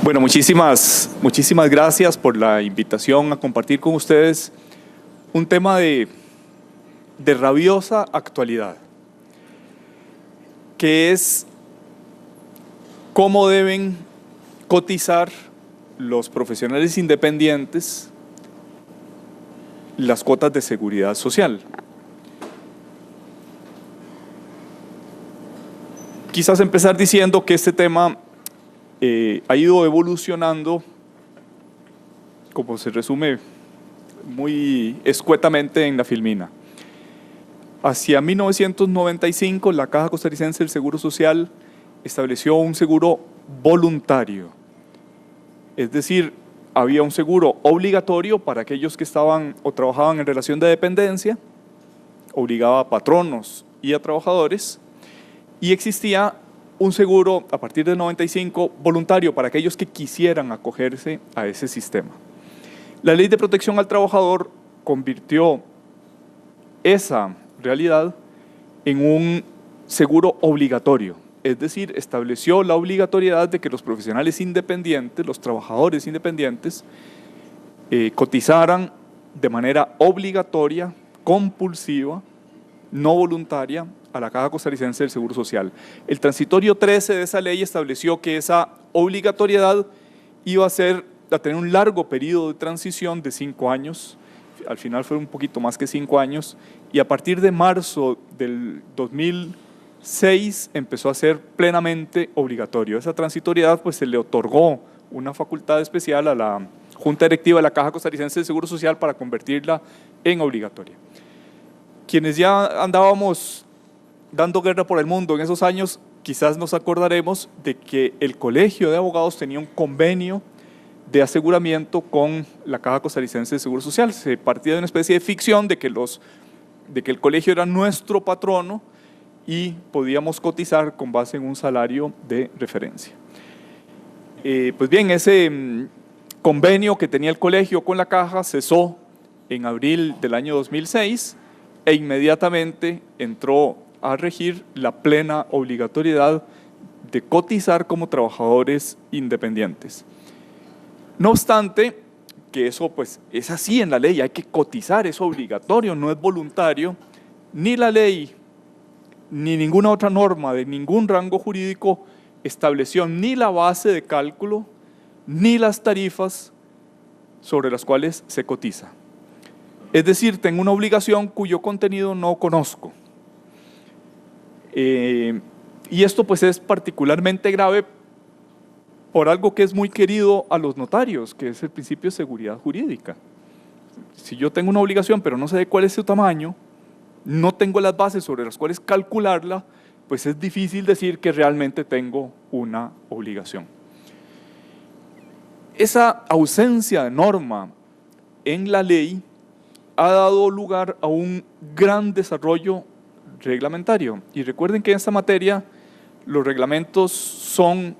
Bueno, muchísimas gracias por la invitación a compartir con ustedes un tema de rabiosa actualidad, que es cómo deben cotizar los profesionales independientes las cuotas de seguridad social. Quizás empezar diciendo que este tema ha ido evolucionando, como se resume muy escuetamente en la filmina. Hacia 1995, la Caja Costarricense del Seguro Social estableció un seguro voluntario. Es decir, había un seguro obligatorio para aquellos que estaban o trabajaban en relación de dependencia, obligaba a patronos y a trabajadores, y existía un seguro a partir del 95 voluntario para aquellos que quisieran acogerse a ese sistema. La Ley de Protección al Trabajador convirtió esa realidad en un seguro obligatorio, es decir, estableció la obligatoriedad de que los profesionales independientes, los trabajadores independientes, cotizaran de manera obligatoria, compulsiva, no voluntaria, a la Caja Costarricense del Seguro Social. El transitorio 13 de esa ley estableció que esa obligatoriedad iba a tener un largo periodo de transición de 5 años, al final fue un poquito más que 5 años, y a partir de marzo del 2006 empezó a ser plenamente obligatorio. Esa transitoriedad pues se le otorgó una facultad especial a la Junta Directiva de la Caja Costarricense del Seguro Social para convertirla en obligatoria. Quienes ya andábamos dando guerra por el mundo en esos años, quizás nos acordaremos de que el Colegio de Abogados tenía un convenio de aseguramiento con la Caja Costarricense de Seguro Social. Se partía de una especie de ficción de que el colegio era nuestro patrono y podíamos cotizar con base en un salario de referencia. Pues bien, ese convenio que tenía el colegio con la Caja cesó en abril del año 2006 e inmediatamente entró a regir la plena obligatoriedad de cotizar como trabajadores independientes. No obstante, que eso pues es así en la ley, hay que cotizar, es obligatorio, no es voluntario, ni la ley ni ninguna otra norma de ningún rango jurídico estableció ni la base de cálculo ni las tarifas sobre las cuales se cotiza. Es decir, tengo una obligación cuyo contenido no conozco. Y esto pues es particularmente grave por algo que es muy querido a los notarios, que es el principio de seguridad jurídica. Si yo tengo una obligación pero no sé de cuál es su tamaño, no tengo las bases sobre las cuales calcularla, pues es difícil decir que realmente tengo una obligación. Esa ausencia de norma en la ley ha dado lugar a un gran desarrollo reglamentario. Y recuerden que en esta materia los reglamentos son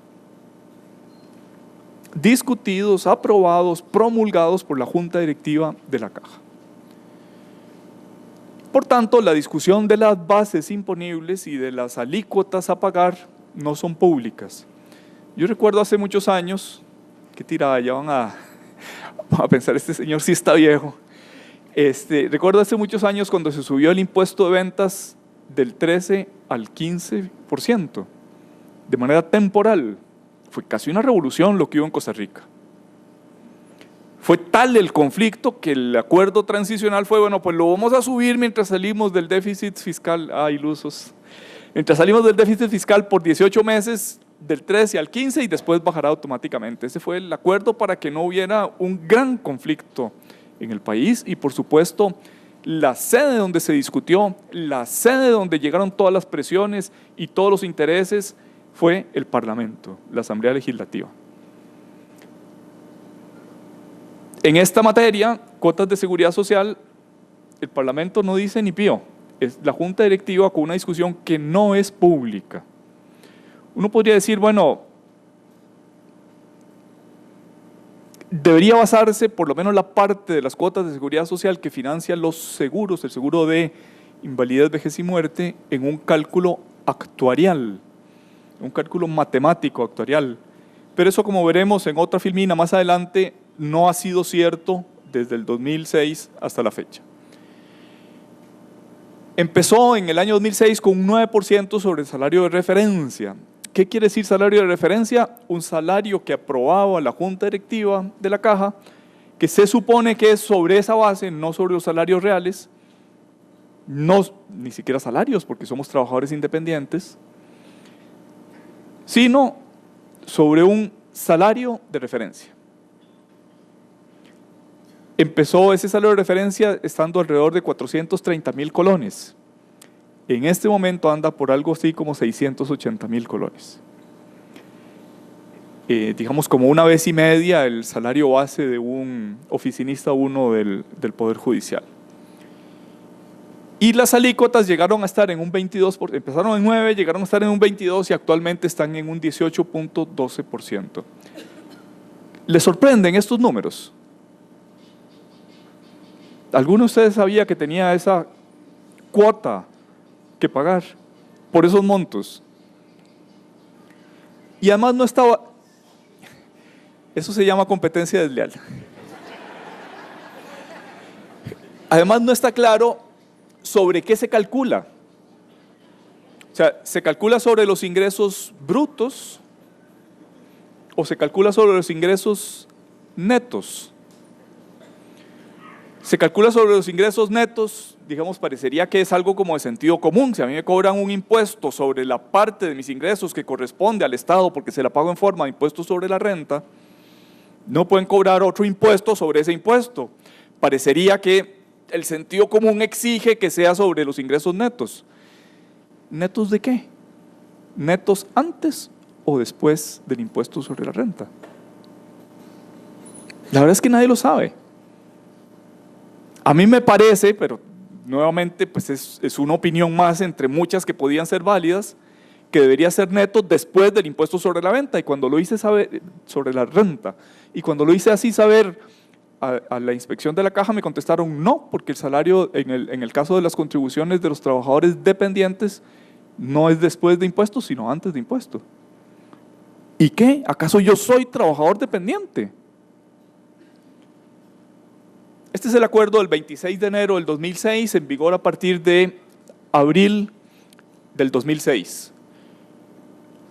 discutidos, aprobados, promulgados por la Junta Directiva de la Caja. Por tanto, la discusión de las bases imponibles y de las alícuotas a pagar no son públicas. Yo recuerdo hace muchos años, qué tirada, ya van a pensar, este señor sí está viejo. Recuerdo hace muchos años cuando se subió el impuesto de ventas del 13 al 15%, de manera temporal. Fue casi una revolución lo que hubo en Costa Rica. Fue tal el conflicto que el acuerdo transicional fue, bueno, pues lo vamos a subir mientras salimos del déficit fiscal, ilusos, mientras salimos del déficit fiscal por 18 meses, del 13 al 15 y después bajará automáticamente. Ese fue el acuerdo para que no hubiera un gran conflicto en el país y por supuesto la sede donde se discutió, la sede donde llegaron todas las presiones y todos los intereses fue el Parlamento, la Asamblea Legislativa. En esta materia, cuotas de seguridad social, el Parlamento no dice ni pío, es la Junta Directiva con una discusión que no es pública. Uno podría decir, bueno, debería basarse por lo menos la parte de las cuotas de seguridad social que financian los seguros, el seguro de invalidez, vejez y muerte, en un cálculo actuarial, un cálculo matemático actuarial. pero eso, como veremos en otra filmina más adelante, no ha sido cierto desde el 2006 hasta la fecha. Empezó en el año 2006 con un 9% sobre el salario de referencia. ¿Qué quiere decir salario de referencia? Un salario que aprobaba la junta directiva de la caja, que se supone que es sobre esa base, no sobre los salarios reales, no, ni siquiera salarios, porque somos trabajadores independientes, sino sobre un salario de referencia. Empezó ese salario de referencia estando alrededor de 430.000 colones. En este momento anda por algo así como 680.000 colones. Digamos como una vez y media el salario base de un oficinista 1 del Poder Judicial. Y las alícuotas llegaron a estar en un 22%, empezaron en 9, llegaron a estar en un 22% y actualmente están en un 18.12%. ¿Les sorprenden estos números? ¿Alguno de ustedes sabía que tenía esa cuota que pagar por esos montos? Y además no estaba, eso se llama competencia desleal. Además no está claro sobre qué se calcula. O sea, ¿se calcula sobre los ingresos brutos o se calcula sobre los ingresos netos? Se calcula sobre los ingresos netos, digamos, parecería que es algo como de sentido común. Si a mí me cobran un impuesto sobre la parte de mis ingresos que corresponde al Estado porque se la pago en forma de impuesto sobre la renta, no pueden cobrar otro impuesto sobre ese impuesto. Parecería que el sentido común exige que sea sobre los ingresos netos. ¿Netos de qué? ¿Netos antes o después del impuesto sobre la renta? La verdad es que nadie lo sabe. A mí me parece, pero nuevamente pues es una opinión más entre muchas que podían ser válidas, que debería ser neto después del impuesto sobre la venta. Y cuando lo hice saber, sobre la renta, y cuando lo hice así saber a la inspección de la caja, me contestaron no, porque el salario en el caso de las contribuciones de los trabajadores dependientes no es después de impuestos, sino antes de impuestos. ¿Y qué? ¿Acaso yo soy trabajador dependiente? Este es el acuerdo del 26 de enero del 2006, en vigor a partir de abril del 2006.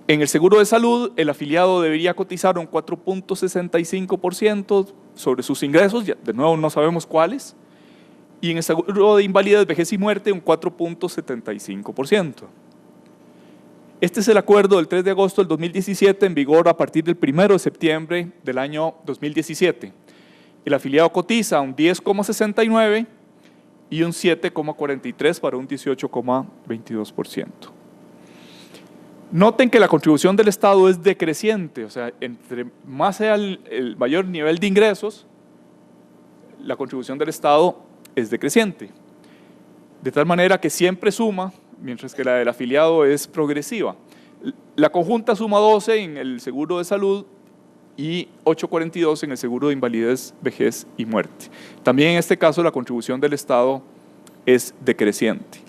En el seguro de salud, el afiliado debería cotizar un 4.65% sobre sus ingresos, de nuevo no sabemos cuáles, y en el seguro de invalidez, vejez y muerte, un 4.75%. Este es el acuerdo del 3 de agosto del 2017, en vigor a partir del 1 de septiembre del año 2017. El afiliado cotiza un 10,69% y un 7,43% para un 18,22%. Noten que la contribución del Estado es decreciente, o sea, entre más sea el mayor nivel de ingresos, la contribución del Estado es decreciente. De tal manera que siempre suma, mientras que la del afiliado es progresiva. La conjunta suma 12 en el seguro de salud y 8,42 en el seguro de invalidez, vejez y muerte. También en este caso la contribución del Estado es decreciente.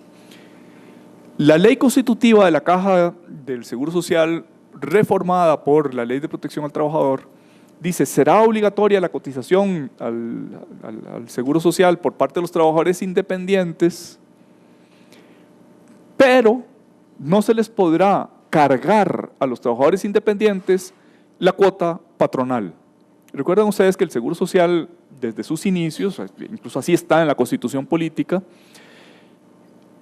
La ley constitutiva de la Caja del Seguro Social, reformada por la Ley de Protección al Trabajador, dice: será obligatoria la cotización al Seguro Social por parte de los trabajadores independientes, pero no se les podrá cargar a los trabajadores independientes la cuota patronal. Recuerdan ustedes que el Seguro Social, desde sus inicios, incluso así está en la Constitución Política,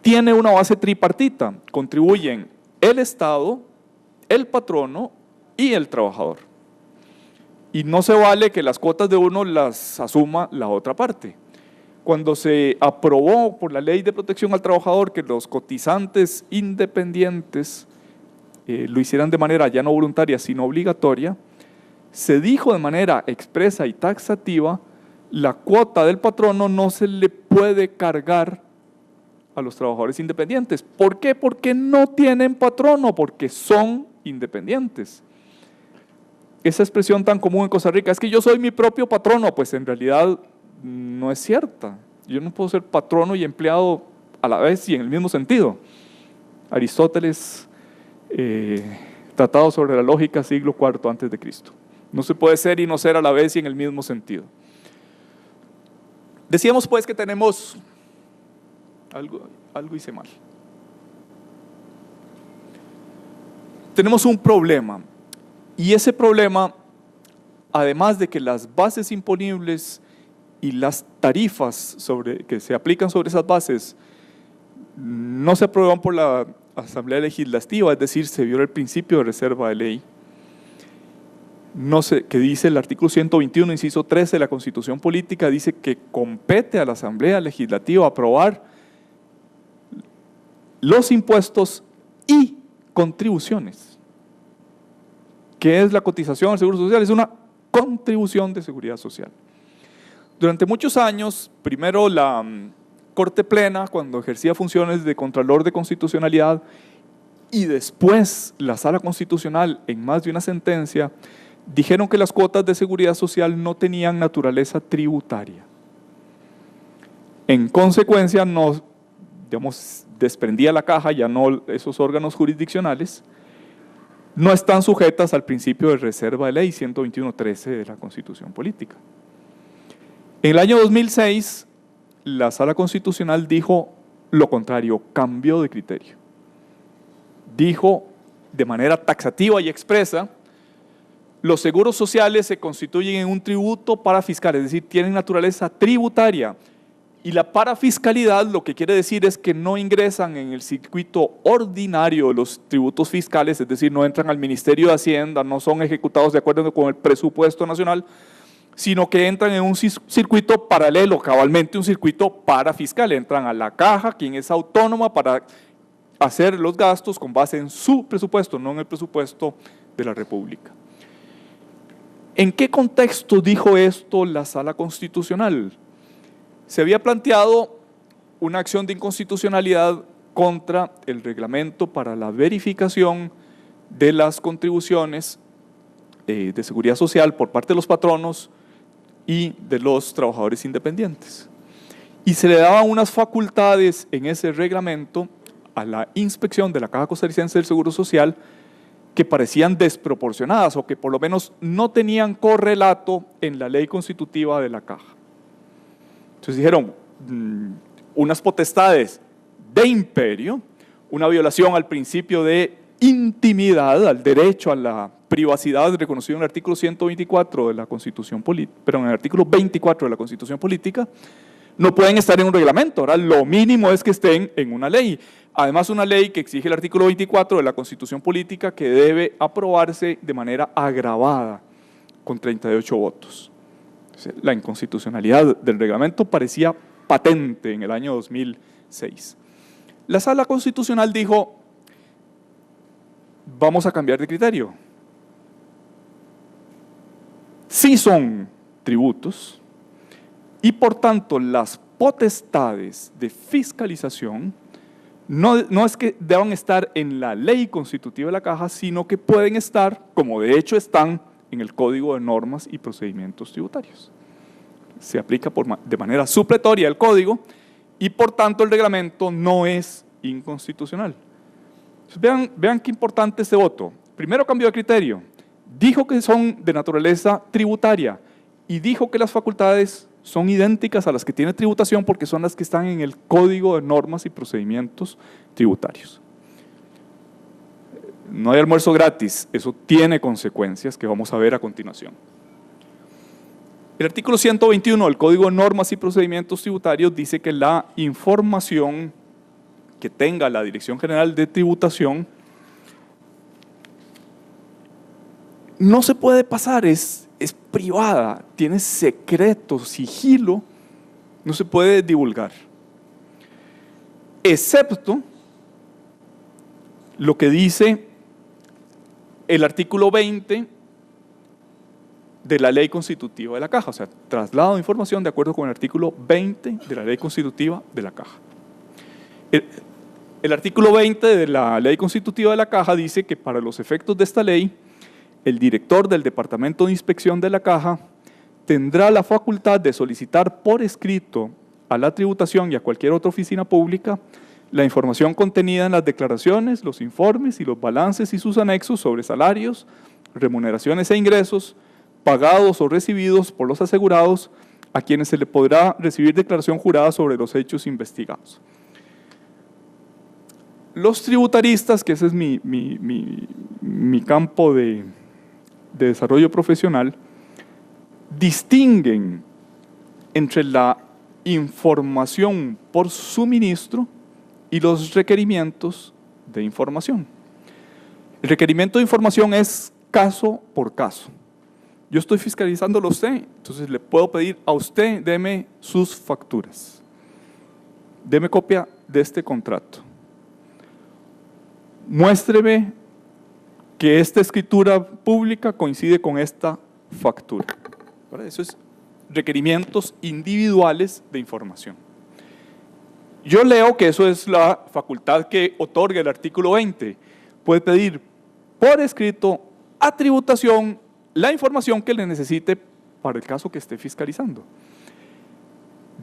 tiene una base tripartita. Contribuyen el Estado, el patrono y el trabajador. Y no se vale que las cuotas de uno las asuma la otra parte. Cuando se aprobó por la Ley de Protección al Trabajador que los cotizantes independientes lo hicieran de manera ya no voluntaria, sino obligatoria, se dijo de manera expresa y taxativa: la cuota del patrono no se le puede cargar a los trabajadores independientes. ¿Por qué? Porque no tienen patrono, porque son independientes. Esa expresión tan común en Costa Rica, es que yo soy mi propio patrono, pues en realidad no es cierta. Yo no puedo ser patrono y empleado a la vez y en el mismo sentido. Aristóteles Tratado sobre la lógica, siglo IV antes de Cristo. No se puede ser y no ser a la vez y en el mismo sentido. Decíamos pues que tenemos algo hice mal. Tenemos un problema, y ese problema, además de que las bases imponibles y las tarifas que se aplican sobre esas bases no se aprueban por la Asamblea Legislativa, es decir, se viola el principio de reserva de ley, que dice el artículo 121, inciso 13 de la Constitución Política, dice que compete a la Asamblea Legislativa aprobar los impuestos y contribuciones. ¿Qué es la cotización al Seguro Social? Es una contribución de seguridad social. Durante muchos años, primero la Corte Plena, cuando ejercía funciones de Contralor de Constitucionalidad, y después la Sala Constitucional, en más de una sentencia, dijeron que las cuotas de seguridad social no tenían naturaleza tributaria. En consecuencia, desprendía la caja, ya no esos órganos jurisdiccionales, no están sujetas al principio de reserva de ley 121.13 de la Constitución Política. En el año 2006, la Sala Constitucional dijo lo contrario, cambió de criterio. Dijo de manera taxativa y expresa: los seguros sociales se constituyen en un tributo parafiscal, es decir, tienen naturaleza tributaria. Y la parafiscalidad lo que quiere decir es que no ingresan en el circuito ordinario de los tributos fiscales, es decir, no entran al Ministerio de Hacienda, no son ejecutados de acuerdo con el presupuesto nacional, sino que entran en un circuito paralelo, cabalmente un circuito parafiscal. Entran a la caja, quien es autónoma para hacer los gastos con base en su presupuesto, no en el presupuesto de la República. ¿En qué contexto dijo esto la Sala Constitucional? Se había planteado una acción de inconstitucionalidad contra el reglamento para la verificación de las contribuciones de seguridad social por parte de los patronos y de los trabajadores independientes. Y se le daban unas facultades en ese reglamento a la inspección de la Caja Costarricense del Seguro Social que parecían desproporcionadas o que por lo menos no tenían correlato en la ley constitutiva de la Caja. Entonces dijeron, unas potestades de imperio, una violación al principio de intimidad, al derecho a la privacidad reconocido en el artículo 124 de la Constitución Política, pero en el artículo 24 de la Constitución Política, no pueden estar en un reglamento. Ahora, lo mínimo es que estén en una ley. Además, una ley que exige el artículo 24 de la Constitución Política que debe aprobarse de manera agravada con 38 votos. La inconstitucionalidad del reglamento parecía patente en el año 2006. La Sala Constitucional dijo, vamos a cambiar de criterio. Sí son tributos y por tanto las potestades de fiscalización no es que deban estar en la ley constitutiva de la Caja, sino que pueden estar, como de hecho están, en el Código de Normas y Procedimientos Tributarios. Se aplica de manera supletoria el Código y por tanto el reglamento no es inconstitucional. Entonces, vean qué importante este voto. Primero cambió de criterio, dijo que son de naturaleza tributaria y dijo que las facultades son idénticas a las que tiene tributación porque son las que están en el Código de Normas y Procedimientos Tributarios. No hay almuerzo gratis, eso tiene consecuencias que vamos a ver a continuación. El artículo 121 del Código de Normas y Procedimientos Tributarios dice que la información que tenga la Dirección General de Tributación no se puede pasar, es privada, tiene secreto, sigilo, no se puede divulgar. Excepto lo que dice el artículo 20 de la ley constitutiva de la Caja, o sea, traslado de información de acuerdo con el artículo 20 de la ley constitutiva de la Caja. El artículo 20 de la ley constitutiva de la Caja dice que para los efectos de esta ley, el director del Departamento de Inspección de la Caja tendrá la facultad de solicitar por escrito a la tributación y a cualquier otra oficina pública la información contenida en las declaraciones, los informes y los balances y sus anexos sobre salarios, remuneraciones e ingresos pagados o recibidos por los asegurados a quienes se le podrá recibir declaración jurada sobre los hechos investigados. Los tributaristas, que ese es mi campo de desarrollo profesional, distinguen entre la información por suministro y los requerimientos de información. El requerimiento de información es caso por caso. Yo estoy fiscalizándolo a usted, entonces le puedo pedir a usted, deme sus facturas, deme copia de este contrato, muéstreme que esta escritura pública coincide con esta factura. Eso es requerimientos individuales de información. Yo leo que eso es la facultad que otorga el artículo 20. Puede pedir por escrito a tributación la información que le necesite para el caso que esté fiscalizando.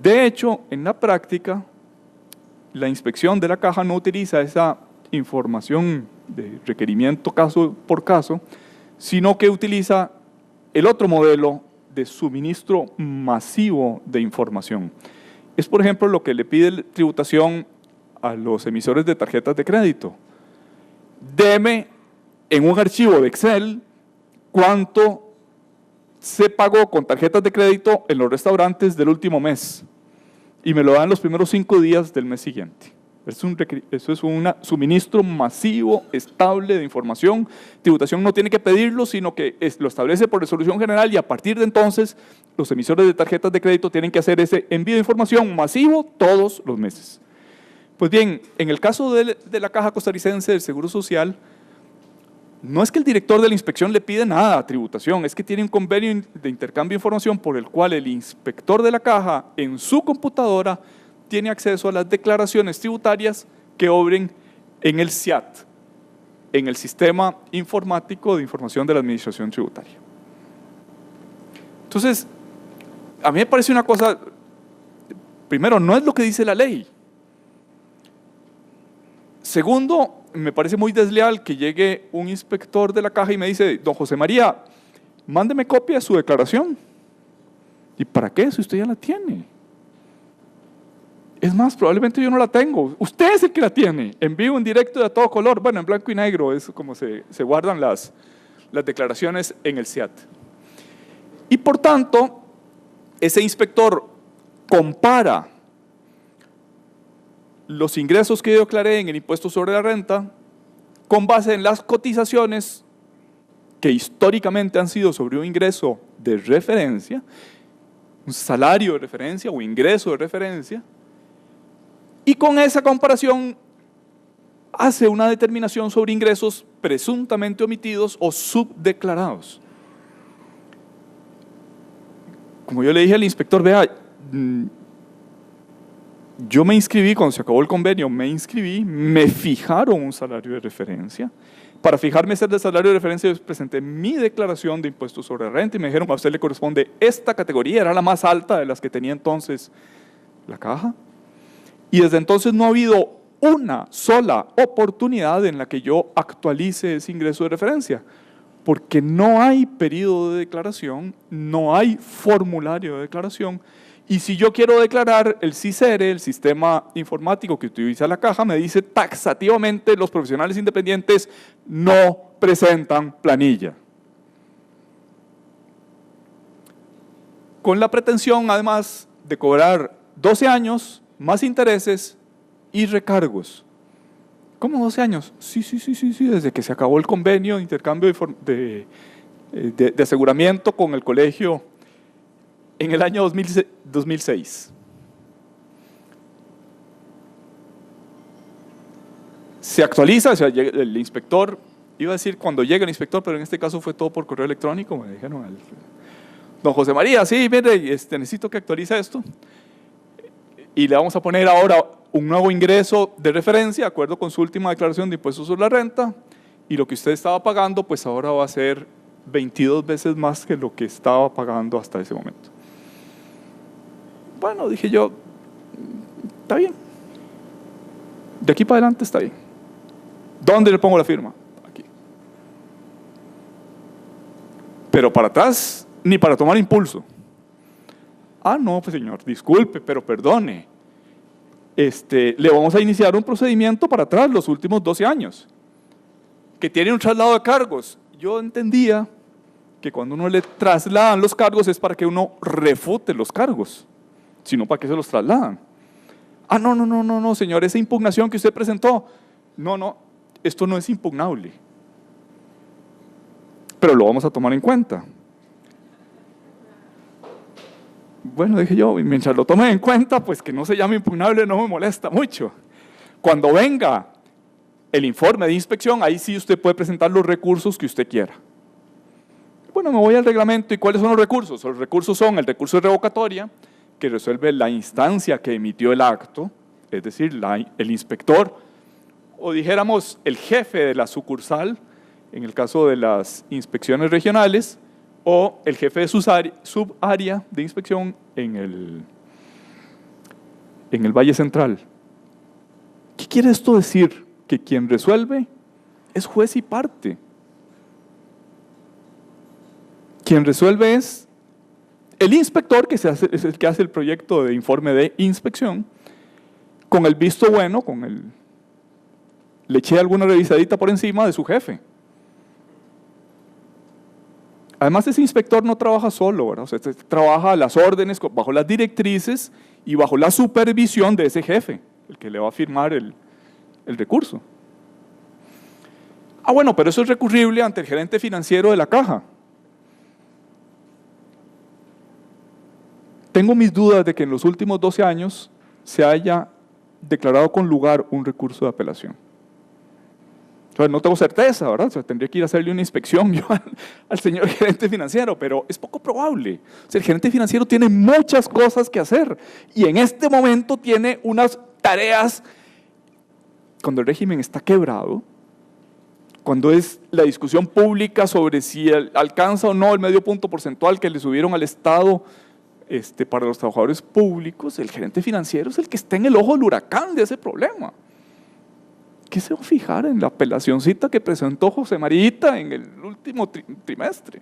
De hecho, en la práctica, la inspección de la caja no utiliza esa información de requerimiento caso por caso, sino que utiliza el otro modelo de suministro masivo de información. Es, por ejemplo, lo que le pide tributación a los emisores de tarjetas de crédito. Deme en un archivo de Excel cuánto se pagó con tarjetas de crédito en los restaurantes del último mes y me lo dan los primeros 5 días del mes siguiente. Eso es un suministro masivo, estable de información. Tributación no tiene que pedirlo, sino que lo establece por resolución general y a partir de entonces los emisores de tarjetas de crédito tienen que hacer ese envío de información masivo todos los meses. Pues bien, en el caso de la Caja Costarricense del Seguro Social, no es que el director de la inspección le pide nada a tributación, es que tiene un convenio de intercambio de información por el cual el inspector de la caja en su computadora tiene acceso a las declaraciones tributarias que obren en el SIAT, en el Sistema Informático de Información de la Administración Tributaria. Entonces, a mí me parece una cosa, primero, no es lo que dice la ley. Segundo, me parece muy desleal que llegue un inspector de la caja y me dice, don José María, mándeme copia de su declaración. ¿Y para qué? Si usted ya la tiene. Es más, probablemente yo no la tengo. Usted es el que la tiene, en vivo, en directo y a todo color. Bueno, en blanco y negro es como se guardan las declaraciones en el SIAT. Y por tanto, ese inspector compara los ingresos que yo declaré en el impuesto sobre la renta con base en las cotizaciones que históricamente han sido sobre un ingreso de referencia, un salario de referencia o ingreso de referencia, y con esa comparación hace una determinación sobre ingresos presuntamente omitidos o subdeclarados. Como yo le dije al inspector, vea, yo me inscribí, cuando se acabó el convenio, me fijaron un salario de referencia. Para fijarme ese salario de referencia, yo presenté mi declaración de impuestos sobre renta y me dijeron, a usted le corresponde esta categoría, era la más alta de las que tenía entonces la caja. Y desde entonces no ha habido una sola oportunidad en la que yo actualice ese ingreso de referencia, porque no hay periodo de declaración, no hay formulario de declaración, y si yo quiero declarar, el SICERE, el sistema informático que utiliza la caja, me dice taxativamente los profesionales independientes no presentan planilla. Con la pretensión, además, de cobrar 12 años, más intereses y recargos. ¿Cómo 12 años? Sí, desde que se acabó el convenio de intercambio de aseguramiento con el colegio en el año 2006. Se actualiza, o sea, el inspector, iba a decir cuando llega el inspector, pero en este caso fue todo por correo electrónico, me dijeron, don José María, sí, mire, necesito que actualice esto. Y le vamos a poner ahora un nuevo ingreso de referencia, de acuerdo con su última declaración de impuestos sobre la renta, y lo que usted estaba pagando, pues ahora va a ser 22 veces más que lo que estaba pagando hasta ese momento. Bueno, dije yo, está bien. De aquí para adelante está bien. ¿Dónde le pongo la firma? Aquí. Pero para atrás, ni para tomar impulso. Ah, no, pues señor, disculpe, pero perdone. Le vamos a iniciar un procedimiento para atrás los últimos 12 años, que tiene un traslado de cargos. Yo entendía que cuando uno le trasladan los cargos es para que uno refute los cargos, sino para que se los trasladan. Ah, no, señor, esa impugnación que usted presentó, no, esto no es impugnable. Pero lo vamos a tomar en cuenta. Bueno, dije yo, mientras lo tome en cuenta, pues que no se llame impugnable no me molesta mucho. Cuando venga el informe de inspección, ahí sí usted puede presentar los recursos que usted quiera. Bueno, me voy al reglamento. ¿Y cuáles son los recursos? Los recursos son el recurso de revocatoria, que resuelve la instancia que emitió el acto, es decir, el inspector, o dijéramos el jefe de la sucursal, en el caso de las inspecciones regionales, o el jefe de subárea de inspección en el Valle Central. ¿Qué quiere esto decir? Que quien resuelve es juez y parte. Quien resuelve es el inspector, que es el que hace el proyecto de informe de inspección, con el visto bueno, le eché alguna revisadita por encima de su jefe. Además, ese inspector no trabaja solo, ¿verdad? O sea, trabaja a las órdenes, bajo las directrices y bajo la supervisión de ese jefe, el que le va a firmar el recurso. Ah, bueno, pero eso es recurrible ante el gerente financiero de la caja. Tengo mis dudas de que en los últimos 12 años se haya declarado con lugar un recurso de apelación. O sea, no tengo certeza, ¿verdad? O sea, tendría que ir a hacerle una inspección yo al señor gerente financiero, pero es poco probable. O sea, el gerente financiero tiene muchas cosas que hacer y en este momento tiene unas tareas. Cuando el régimen está quebrado, cuando es la discusión pública sobre si alcanza o no el medio punto porcentual que le subieron al Estado para los trabajadores públicos, el gerente financiero es el que está en el ojo del huracán de ese problema. ¿Qué se va a fijar en la apelacioncita que presentó José Marita en el último trimestre?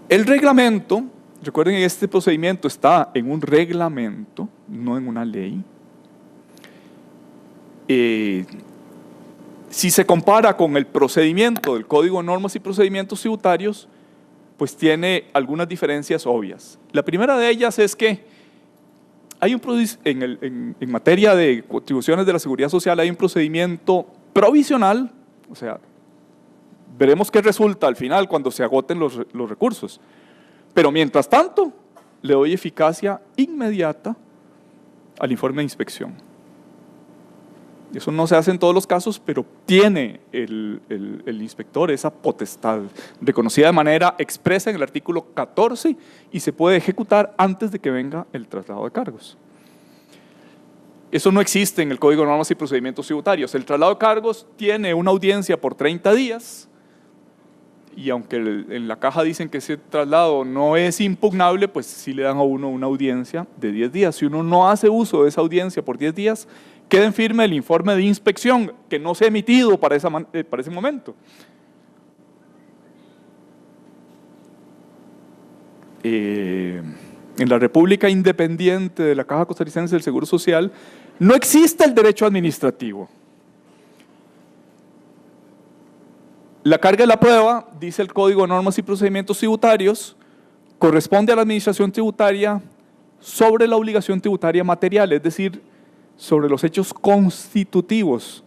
El reglamento, recuerden que este procedimiento está en un reglamento, no en una ley. Si se compara con el procedimiento del Código de Normas y Procedimientos Tributarios, pues tiene algunas diferencias obvias. La primera de ellas es que hay en materia de contribuciones de la Seguridad Social hay un procedimiento provisional, o sea, veremos qué resulta al final cuando se agoten los recursos. Pero mientras tanto, le doy eficacia inmediata al informe de inspección. Eso no se hace en todos los casos, pero tiene el inspector esa potestad, reconocida de manera expresa en el artículo 14 y se puede ejecutar antes de que venga el traslado de cargos. Eso no existe en el Código de Normas y Procedimientos Tributarios. El traslado de cargos tiene una audiencia por 30 días y aunque en la caja dicen que ese traslado no es impugnable, pues sí le dan a uno una audiencia de 10 días. Si uno no hace uso de esa audiencia por 10 días, queda en firme el informe de inspección que no se ha emitido para ese momento. En la República Independiente de la Caja Costarricense del Seguro Social no existe el derecho administrativo. La carga de la prueba, dice el Código de Normas y Procedimientos Tributarios, corresponde a la administración tributaria sobre la obligación tributaria material, es decir, sobre los hechos constitutivos.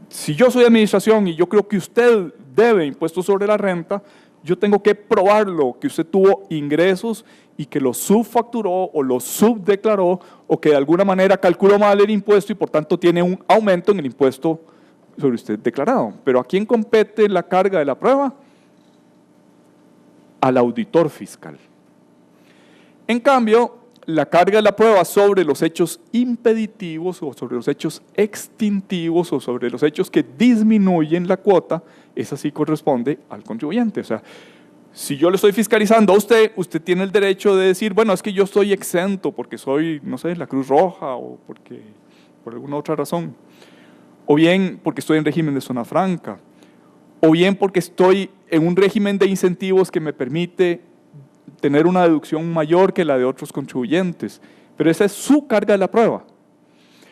Si yo soy administración y yo creo que usted debe impuestos sobre la renta, yo tengo que probarlo, que usted tuvo ingresos y que los subfacturó o los subdeclaró o que de alguna manera calculó mal el impuesto y por tanto tiene un aumento en el impuesto sobre usted declarado. Pero ¿a quién compete la carga de la prueba? Al auditor fiscal. En cambio, la carga de la prueba sobre los hechos impeditivos o sobre los hechos extintivos o sobre los hechos que disminuyen la cuota, esa sí corresponde al contribuyente. O sea, Si yo le estoy fiscalizando a usted, usted tiene el derecho de decir, bueno, es que yo estoy exento porque soy, no sé, la Cruz Roja o porque, por alguna otra razón. O bien porque estoy en régimen de zona franca. O bien porque estoy en un régimen de incentivos que me permite tener una deducción mayor que la de otros contribuyentes. Pero esa es su carga de la prueba.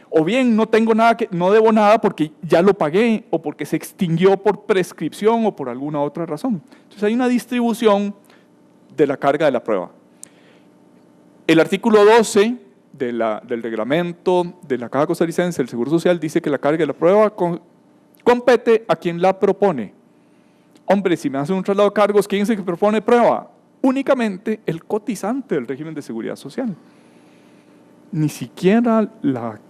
O bien no tengo nada no debo nada porque ya lo pagué o porque se extinguió por prescripción o por alguna otra razón. Entonces hay una distribución de la carga de la prueba. El artículo 12 del reglamento de la Caja Costarricense del Seguro Social dice que la carga de la prueba compete a quien la propone. Hombre, si me hacen un traslado de cargos, ¿quién es el que propone prueba? Únicamente el cotizante del régimen de seguridad social. Ni siquiera la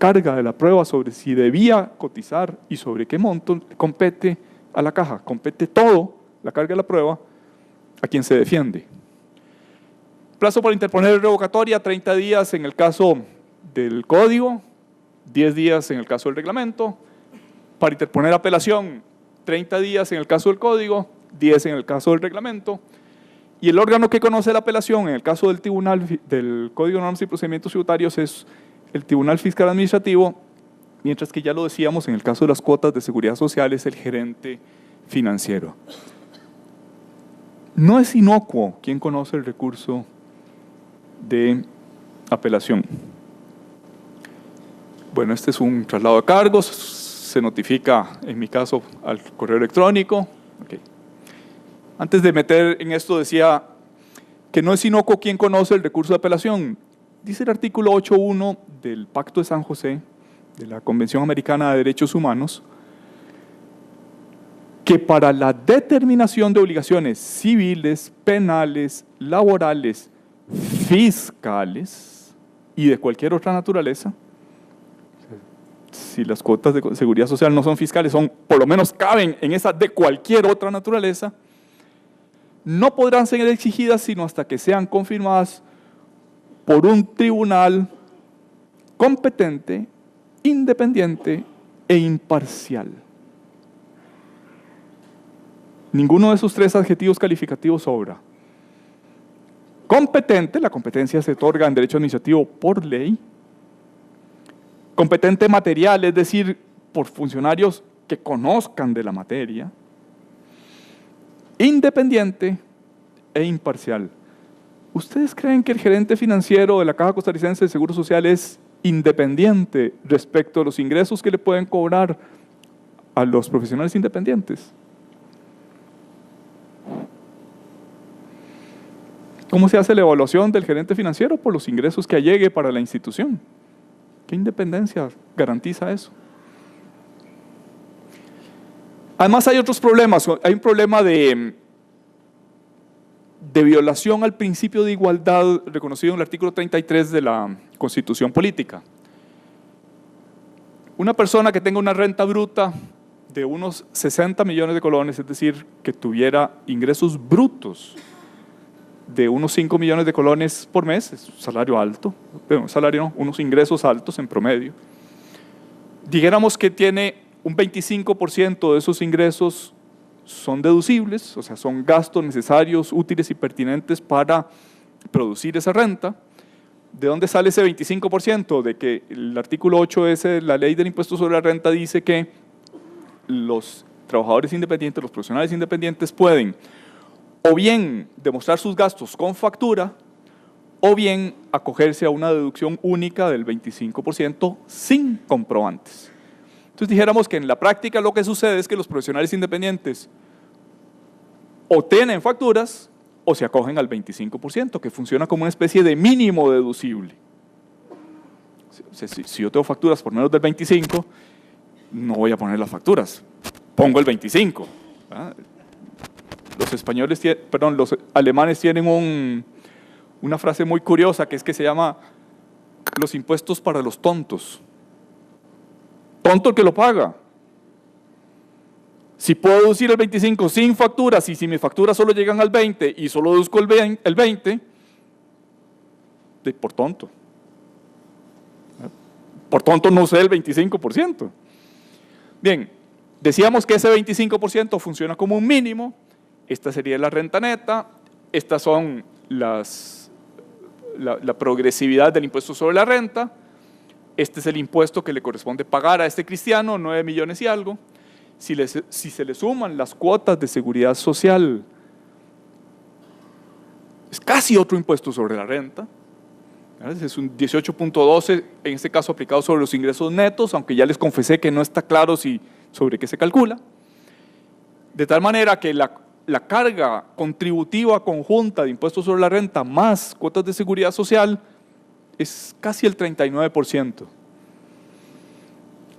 carga de la prueba sobre si debía cotizar y sobre qué monto compete a la caja, compete todo, la carga de la prueba, a quien se defiende. Plazo para interponer revocatoria, 30 días en el caso del código, 10 días en el caso del reglamento. Para interponer apelación, 30 días en el caso del código, 10 en el caso del reglamento. Y el órgano que conoce la apelación en el caso del tribunal del Código de Normas y Procedimientos Tributarios es el Tribunal Fiscal Administrativo, mientras que ya lo decíamos, en el caso de las cuotas de seguridad social es el gerente financiero. No es inocuo quien conoce el recurso de apelación. Bueno, este es un traslado de cargos, se notifica, en mi caso, al correo electrónico. Okay. Antes de meter en esto decía que no es inocuo quien conoce el recurso de apelación. Dice el artículo 8.1 del Pacto de San José, de la Convención Americana de Derechos Humanos, que para la determinación de obligaciones civiles, penales, laborales, fiscales y de cualquier otra naturaleza, si las cuotas de seguridad social no son fiscales, por lo menos caben en esa de cualquier otra naturaleza, no podrán ser exigidas sino hasta que sean confirmadas por un tribunal competente, independiente e imparcial. Ninguno de esos tres adjetivos calificativos sobra. Competente, la competencia se otorga en derecho administrativo por ley. Competente material, es decir, por funcionarios que conozcan de la materia. Independiente e imparcial. ¿Ustedes creen que el gerente financiero de la Caja Costarricense de Seguro Social es independiente respecto a los ingresos que le pueden cobrar a los profesionales independientes? ¿Cómo se hace la evaluación del gerente financiero? Por los ingresos que allegue para la institución. ¿Qué independencia garantiza eso? Además hay otros problemas. Hay un problema de violación al principio de igualdad reconocido en el artículo 33 de la Constitución Política. Una persona que tenga una renta bruta de unos 60 millones de colones, es decir, que tuviera ingresos brutos de unos 5 millones de colones por mes, es un salario alto, bueno, salario no, unos ingresos altos en promedio. Dijéramos que tiene un 25% de esos ingresos son deducibles, o sea, son gastos necesarios, útiles y pertinentes para producir esa renta. ¿De dónde sale ese 25%? De que el artículo 8S de la Ley del Impuesto sobre la Renta dice que los trabajadores independientes, los profesionales independientes pueden o bien demostrar sus gastos con factura o bien acogerse a una deducción única del 25% sin comprobantes. Entonces dijéramos que en la práctica lo que sucede es que los profesionales independientes o tienen facturas o se acogen al 25%, que funciona como una especie de mínimo deducible. Si yo tengo facturas por menos del 25%, no voy a poner las facturas, pongo el 25%. ¿verdad? Los alemanes tienen una frase muy curiosa que es que se llama los impuestos para los tontos. Tonto el que lo paga. Si puedo deducir el 25 sin facturas y si mis facturas solo llegan al 20 y solo deduzco el 20, por tonto. Por tonto no sé el 25%. Bien, decíamos que ese 25% funciona como un mínimo Esta sería la renta neta. Estas son la progresividad del impuesto sobre la renta. Este es el impuesto que le corresponde pagar a este cristiano, 9 millones y algo. Si se le suman las cuotas de seguridad social, es casi otro impuesto sobre la renta. Es un 18.12, en este caso aplicado sobre los ingresos netos, aunque ya les confesé que no está claro sobre qué se calcula. De tal manera que la carga contributiva conjunta de impuestos sobre la renta más cuotas de seguridad social es casi el 39%.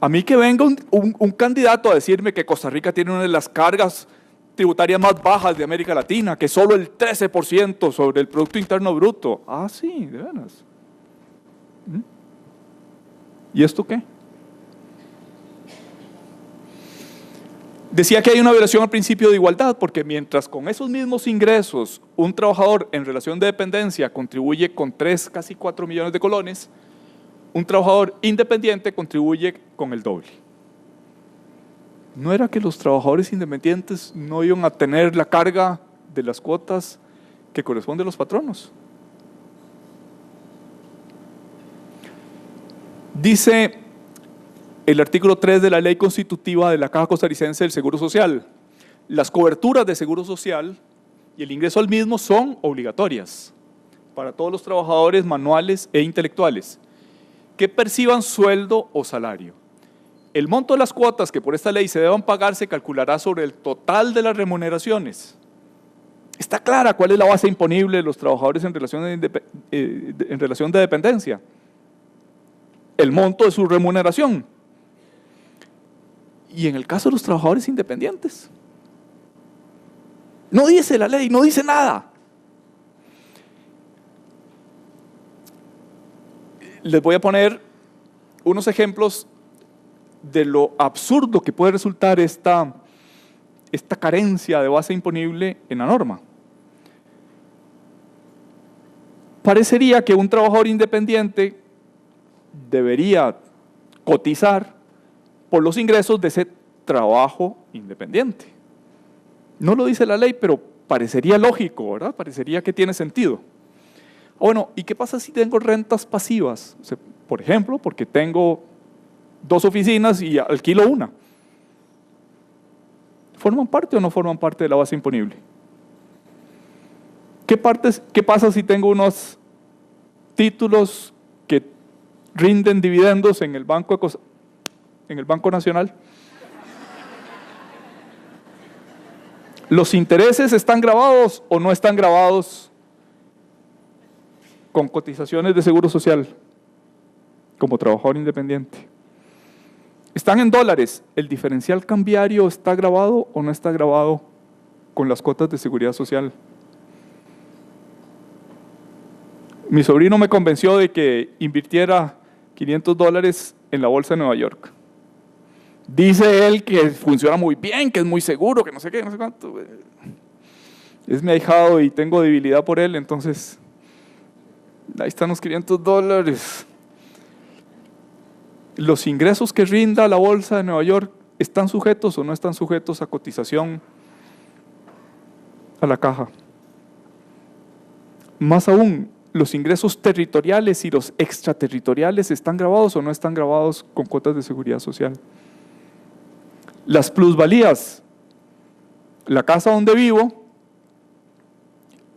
A mí que venga un candidato a decirme que Costa Rica tiene una de las cargas tributarias más bajas de América Latina, que solo el 13% sobre el Producto Interno Bruto. Ah, sí, de veras. ¿Y esto qué? Decía que hay una violación al principio de igualdad, porque mientras con esos mismos ingresos un trabajador en relación de dependencia contribuye con 3, casi 4 millones de colones, un trabajador independiente contribuye con el doble. ¿No era que los trabajadores independientes no iban a tener la carga de las cuotas que corresponde a los patronos? Dice el artículo 3 de la Ley Constitutiva de la Caja Costarricense del Seguro Social: las coberturas de seguro social y el ingreso al mismo son obligatorias para todos los trabajadores manuales e intelectuales que perciban sueldo o salario. El monto de las cuotas que por esta ley se deban pagar se calculará sobre el total de las remuneraciones. Está clara cuál es la base imponible de los trabajadores en relación de dependencia. El monto de su remuneración. Y en el caso de los trabajadores independientes, no dice la ley, no dice nada. Les voy a poner unos ejemplos de lo absurdo que puede resultar esta carencia de base imponible en la norma. Parecería que un trabajador independiente debería cotizar por los ingresos de ese trabajo independiente. No lo dice la ley, pero parecería lógico, ¿verdad? Parecería que tiene sentido. Bueno, ¿y qué pasa si tengo rentas pasivas? O sea, por ejemplo, porque tengo 2 oficinas y alquilo una. ¿Forman parte o no forman parte de la base imponible? ¿Qué pasa si tengo unos títulos que rinden dividendos en el Banco Nacional? ¿Los intereses están grabados o no están grabados con cotizaciones de seguro social como trabajador independiente? Están en dólares. ¿El diferencial cambiario está grabado o no está grabado con las cuotas de seguridad social? Mi sobrino me convenció de que invirtiera $500 en la bolsa de Nueva York. Dice él que funciona muy bien, que es muy seguro, que no sé qué, no sé cuánto. Es mi ahijado y tengo debilidad por él, entonces ahí están los $500. ¿Los ingresos que rinda la bolsa de Nueva York están sujetos o no están sujetos a cotización a la caja? Más aún, ¿los ingresos territoriales y los extraterritoriales están grabados o no están grabados con cuotas de seguridad social? Las plusvalías. La casa donde vivo,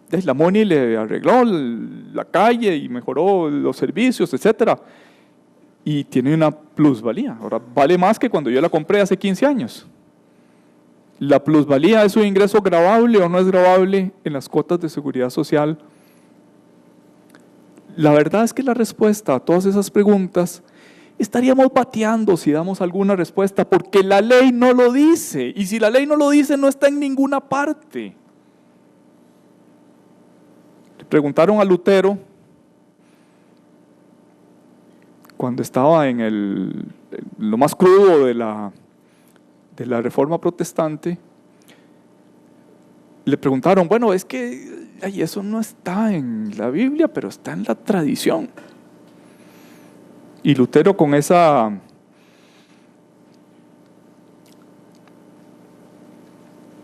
la Moni le arregló la calle y mejoró los servicios, etcétera, y tiene una plusvalía. Ahora vale más que cuando yo la compré hace 15 años. ¿La plusvalía es un ingreso gravable o no es gravable en las cuotas de seguridad social? La verdad es que la respuesta a todas esas preguntas estaríamos bateando si damos alguna respuesta, porque la ley no lo dice, y si la ley no lo dice no está en ninguna parte. Le preguntaron a Lutero, cuando estaba en lo más crudo de la Reforma Protestante, le preguntaron, bueno, es que eso no está en la Biblia, pero está en la tradición. Y Lutero, con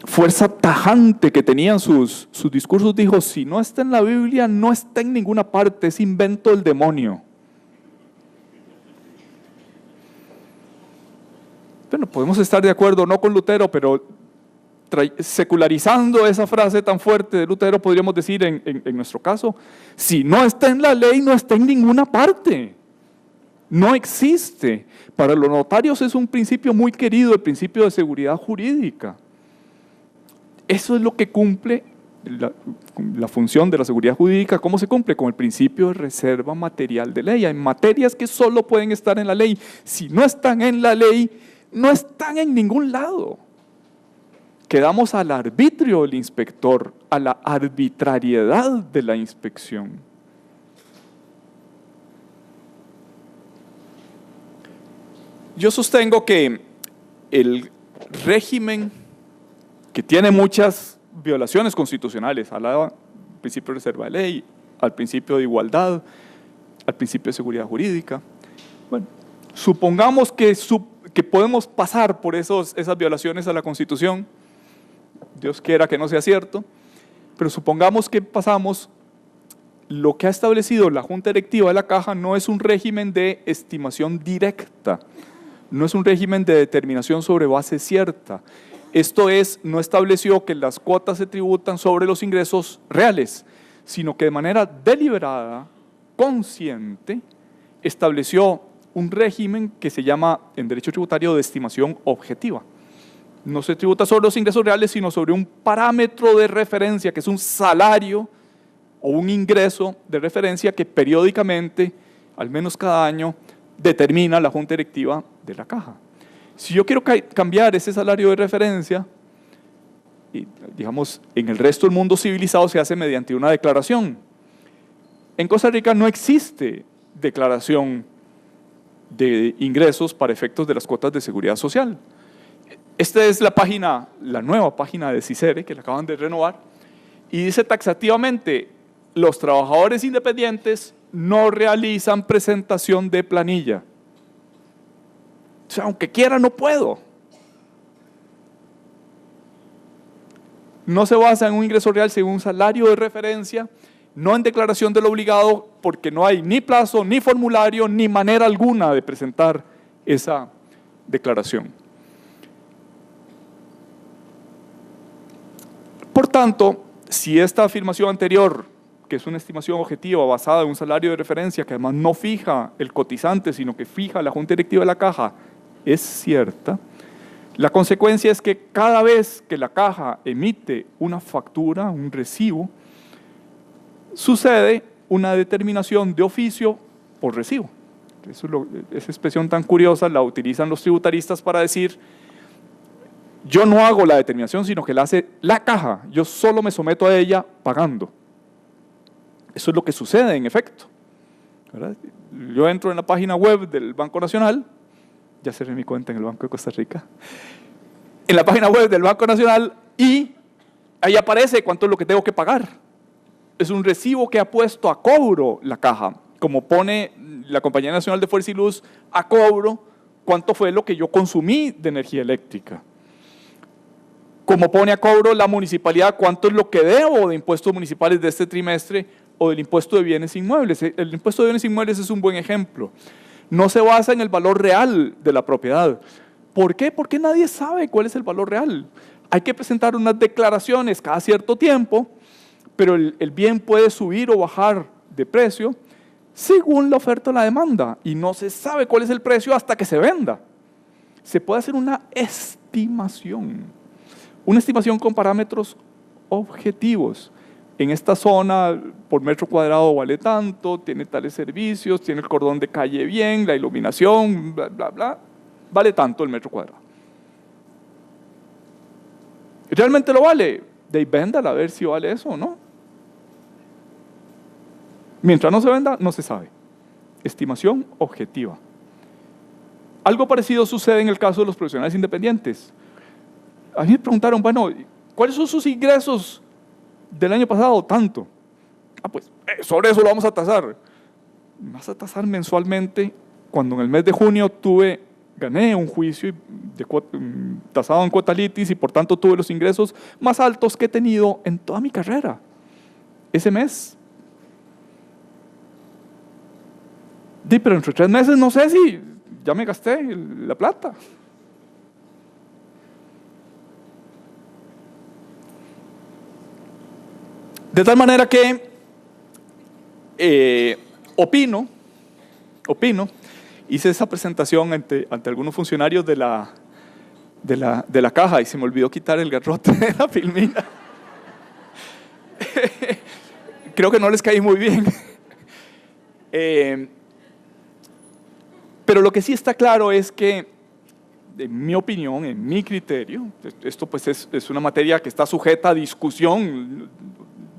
fuerza tajante que tenían sus discursos, dijo, si no está en la Biblia, no está en ninguna parte, es invento del demonio. Bueno, podemos estar de acuerdo no con Lutero, pero secularizando esa frase tan fuerte de Lutero, podríamos decir en nuestro caso, si no está en la ley, no está en ninguna parte. No existe. Para los notarios es un principio muy querido, el principio de seguridad jurídica. Eso es lo que cumple la función de la seguridad jurídica. ¿Cómo se cumple? Con el principio de reserva material de ley. Hay materias que solo pueden estar en la ley. Si no están en la ley, no están en ningún lado. Quedamos al arbitrio del inspector, a la arbitrariedad de la inspección. Yo sostengo que el régimen, que tiene muchas violaciones constitucionales, al principio de reserva de ley, al principio de igualdad, al principio de seguridad jurídica. Bueno, supongamos que podemos pasar por esas violaciones a la Constitución. Dios quiera que no sea cierto, pero supongamos que pasamos. Lo que ha establecido la Junta Directiva de la Caja no es un régimen de estimación directa, no es un régimen de determinación sobre base cierta. Esto es, no estableció que las cuotas se tributan sobre los ingresos reales, sino que de manera deliberada, consciente, estableció un régimen que se llama en derecho tributario de estimación objetiva. No se tributa sobre los ingresos reales, sino sobre un parámetro de referencia, que es un salario o un ingreso de referencia que periódicamente, al menos cada año, determina la Junta Directiva de la Caja. Si yo quiero cambiar ese salario de referencia, y, digamos, en el resto del mundo civilizado se hace mediante una declaración. En Costa Rica no existe declaración de ingresos para efectos de las cuotas de seguridad social. Esta es la nueva página de CICERE, que la acaban de renovar, y dice taxativamente, los trabajadores independientes no realizan presentación de planilla. O sea, aunque quiera, no puedo. No se basa en un ingreso real, sino en un salario de referencia, no en declaración del obligado, porque no hay ni plazo, ni formulario, ni manera alguna de presentar esa declaración. Por tanto, si esta afirmación anterior, que es una estimación objetiva basada en un salario de referencia, que además no fija el cotizante, sino que fija la Junta Directiva de la Caja, es cierta, la consecuencia es que cada vez que la Caja emite una factura, un recibo, sucede una determinación de oficio por recibo. Esa expresión tan curiosa la utilizan los tributaristas para decir, yo no hago la determinación, sino que la hace la Caja, yo solo me someto a ella pagando. Eso es lo que sucede en efecto, ¿verdad? Yo entro en la página web del Banco Nacional, ya cerré mi cuenta en el Banco de Costa Rica, en la página web del Banco Nacional, y ahí aparece cuánto es lo que tengo que pagar. Es un recibo que ha puesto a cobro la Caja, como pone la Compañía Nacional de Fuerza y Luz a cobro cuánto fue lo que yo consumí de energía eléctrica. Como pone a cobro la municipalidad cuánto es lo que debo de impuestos municipales de este trimestre o del impuesto de bienes inmuebles. El impuesto de bienes inmuebles es un buen ejemplo. No se basa en el valor real de la propiedad. ¿Por qué? Porque nadie sabe cuál es el valor real. Hay que presentar unas declaraciones cada cierto tiempo, pero el bien puede subir o bajar de precio según la oferta o la demanda, y no se sabe cuál es el precio hasta que se venda. Se puede hacer una estimación con parámetros objetivos. En esta zona, por metro cuadrado vale tanto, tiene tales servicios, tiene el cordón de calle bien, la iluminación, bla, bla, bla, vale tanto el metro cuadrado. ¿Realmente lo vale? De ahí véndala a ver si vale eso o no. Mientras no se venda, no se sabe. Estimación objetiva. Algo parecido sucede en el caso de los profesionales independientes. A mí me preguntaron, bueno, ¿cuáles son sus ingresos del año pasado? Tanto. Pues sobre eso lo vamos a tasar. Vas a tasar mensualmente cuando en el mes de junio tuve gané un juicio tasado en cuota litis y por tanto tuve los ingresos más altos que he tenido en toda mi carrera. Ese mes. Pero entre 3 meses no sé si ya me gasté la plata. De tal manera que opino, hice esa presentación ante algunos funcionarios de la caja y se me olvidó quitar el garrote de la filmina. Creo que no les caí muy bien. Pero lo que sí está claro es que, en mi opinión, en mi criterio, esto pues es una materia que está sujeta a discusión.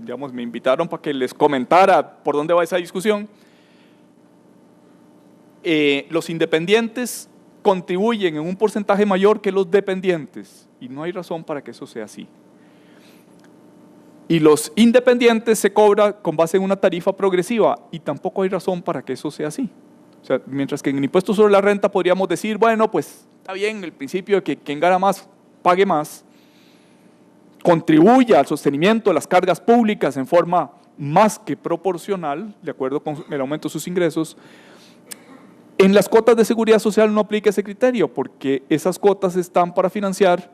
Digamos, me invitaron para que les comentara por dónde va esa discusión. Los independientes contribuyen en un porcentaje mayor que los dependientes y no hay razón para que eso sea así. Y los independientes se cobra con base en una tarifa progresiva y tampoco hay razón para que eso sea así. O sea, mientras que en el impuesto sobre la renta podríamos decir, bueno, pues está bien el principio de que quien gana más pague más, contribuya al sostenimiento de las cargas públicas en forma más que proporcional, de acuerdo con el aumento de sus ingresos. En las cuotas de seguridad social no aplica ese criterio, porque esas cuotas están para financiar,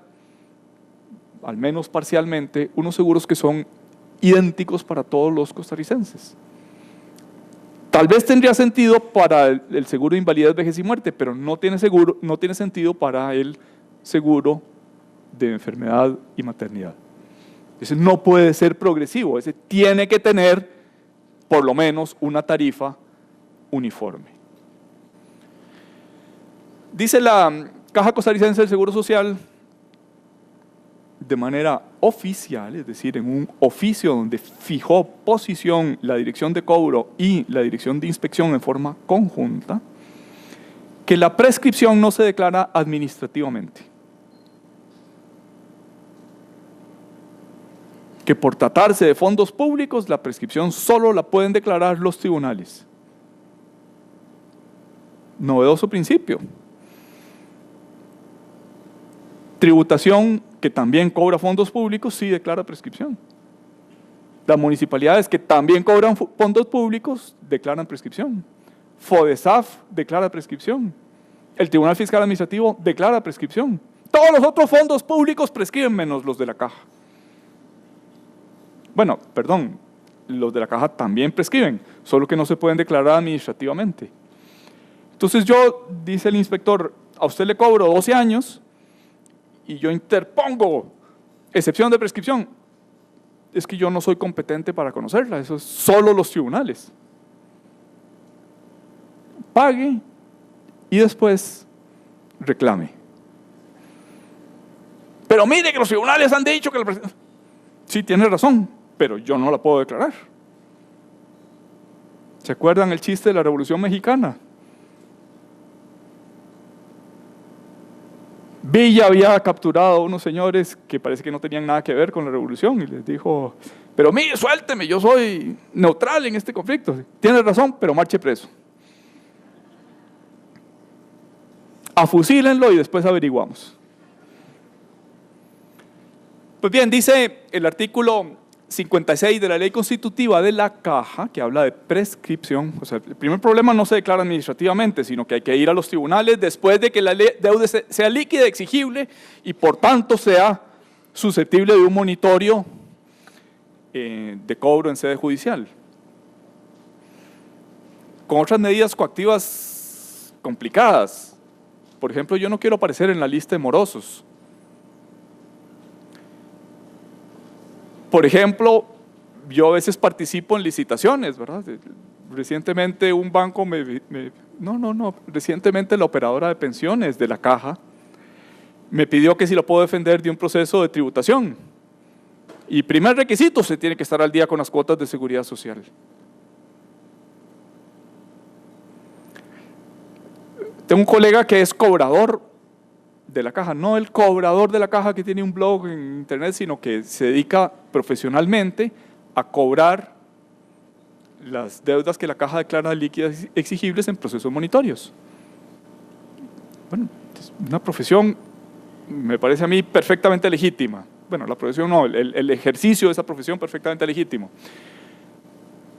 al menos parcialmente, unos seguros que son idénticos para todos los costarricenses. Tal vez tendría sentido para el seguro de invalidez, vejez y muerte, pero no tiene sentido para el seguro de enfermedad y maternidad. Ese no puede ser progresivo, ese tiene que tener por lo menos una tarifa uniforme. Dice la Caja Costarricense del Seguro Social, de manera oficial, es decir, en un oficio donde fijó posición la dirección de cobro y la dirección de inspección en forma conjunta, que la prescripción no se declara administrativamente. Que por tratarse de fondos públicos, la prescripción solo la pueden declarar los tribunales. Novedoso principio. Tributación, que también cobra fondos públicos, sí declara prescripción. Las municipalidades que también cobran fondos públicos declaran prescripción. FODESAF declara prescripción. El Tribunal Fiscal Administrativo declara prescripción. Todos los otros fondos públicos prescriben menos los de la Caja. Bueno, perdón, los de la Caja también prescriben, solo que no se pueden declarar administrativamente. Entonces dice el inspector, a usted le cobro 12 años y yo interpongo excepción de prescripción. Es que yo no soy competente para conocerla, eso es solo los tribunales. Pague y después reclame. Pero mire que los tribunales han dicho que sí, tiene razón, pero yo no la puedo declarar. ¿Se acuerdan el chiste de la Revolución Mexicana? Villa había capturado a unos señores que parece que no tenían nada que ver con la revolución y les dijo, pero mire, suélteme, yo soy neutral en este conflicto. Tiene razón, pero marche preso. Afusílenlo y después averiguamos. Pues bien, dice el artículo 56 de la Ley Constitutiva de la Caja, que habla de prescripción. O sea, el primer problema no se declara administrativamente, sino que hay que ir a los tribunales después de que la deuda sea líquida, exigible y por tanto sea susceptible de un monitorio de cobro en sede judicial. Con otras medidas coactivas complicadas. Por ejemplo, yo no quiero aparecer en la lista de morosos. Por ejemplo, yo a veces participo en licitaciones, ¿verdad? Recientemente un banco recientemente la operadora de pensiones de la Caja me pidió que si lo puedo defender de un proceso de tributación. Y primer requisito, se tiene que estar al día con las cuotas de seguridad social. Tengo un colega que es cobrador de la Caja, no el cobrador de la Caja que tiene un blog en internet, sino que se dedica profesionalmente a cobrar las deudas que la Caja declara líquidas exigibles en procesos monitorios. Bueno, es una profesión, me parece a mí, perfectamente legítima. Bueno, la profesión no, el ejercicio de esa profesión perfectamente legítimo.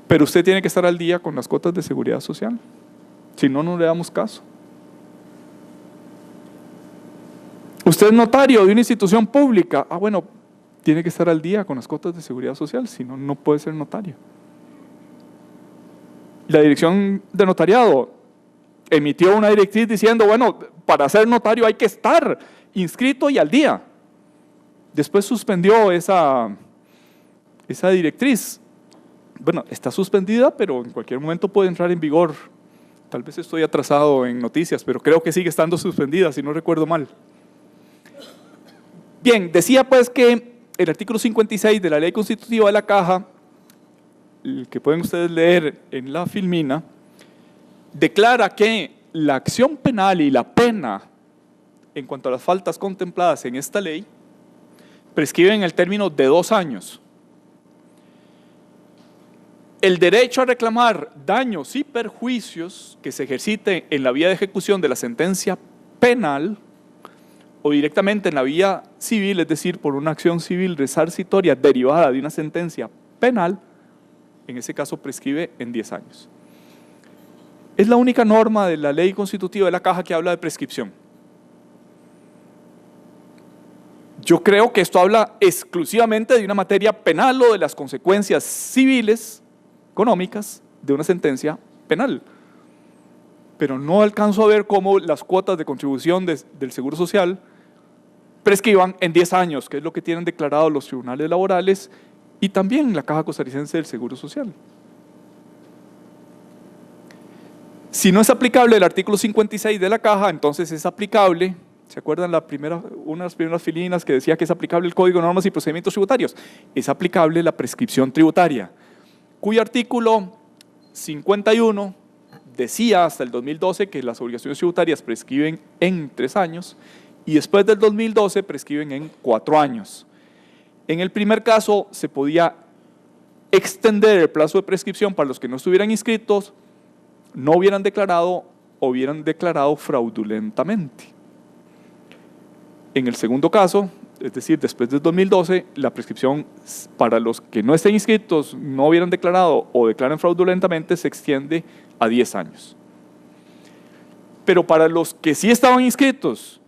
Pero usted tiene que estar al día con las cuotas de seguridad social. Si no, no le damos caso. Usted es notario de una institución pública. Ah, bueno, tiene que estar al día con las cuotas de seguridad social, si no, no puede ser notario. La dirección de notariado emitió una directriz diciendo, bueno, para ser notario hay que estar inscrito y al día. Después suspendió esa directriz. Bueno, está suspendida, pero en cualquier momento puede entrar en vigor. Tal vez estoy atrasado en noticias, pero creo que sigue estando suspendida, si no recuerdo mal. Bien, decía pues que el artículo 56 de la Ley Constitutiva de la Caja, el que pueden ustedes leer en la filmina, declara que la acción penal y la pena en cuanto a las faltas contempladas en esta ley prescriben el término de 2 años. El derecho a reclamar daños y perjuicios que se ejerciten en la vía de ejecución de la sentencia penal o directamente en la vía civil, es decir, por una acción civil resarcitoria derivada de una sentencia penal, en ese caso prescribe en 10 años. Es la única norma de la Ley Constitutiva de la Caja que habla de prescripción. Yo creo que esto habla exclusivamente de una materia penal o de las consecuencias civiles, económicas, de una sentencia penal. Pero no alcanzo a ver cómo las cuotas de contribución del Seguro Social prescriban en 10 años, que es lo que tienen declarado los tribunales laborales y también la Caja Costarricense del Seguro Social. Si no es aplicable el artículo 56 de la Caja, entonces es aplicable, ¿se acuerdan una de las primeras filinas que decía que es aplicable el Código de Normas y Procedimientos Tributarios? Es aplicable la prescripción tributaria, cuyo artículo 51 decía hasta el 2012 que las obligaciones tributarias prescriben en 3 años y después del 2012 prescriben en 4 años. En el primer caso se podía extender el plazo de prescripción para los que no estuvieran inscritos, no hubieran declarado o hubieran declarado fraudulentamente. En el segundo caso, es decir, después del 2012, la prescripción para los que no estén inscritos, no hubieran declarado o declaren fraudulentamente, se extiende a 10 años. Pero para los que sí estaban inscritos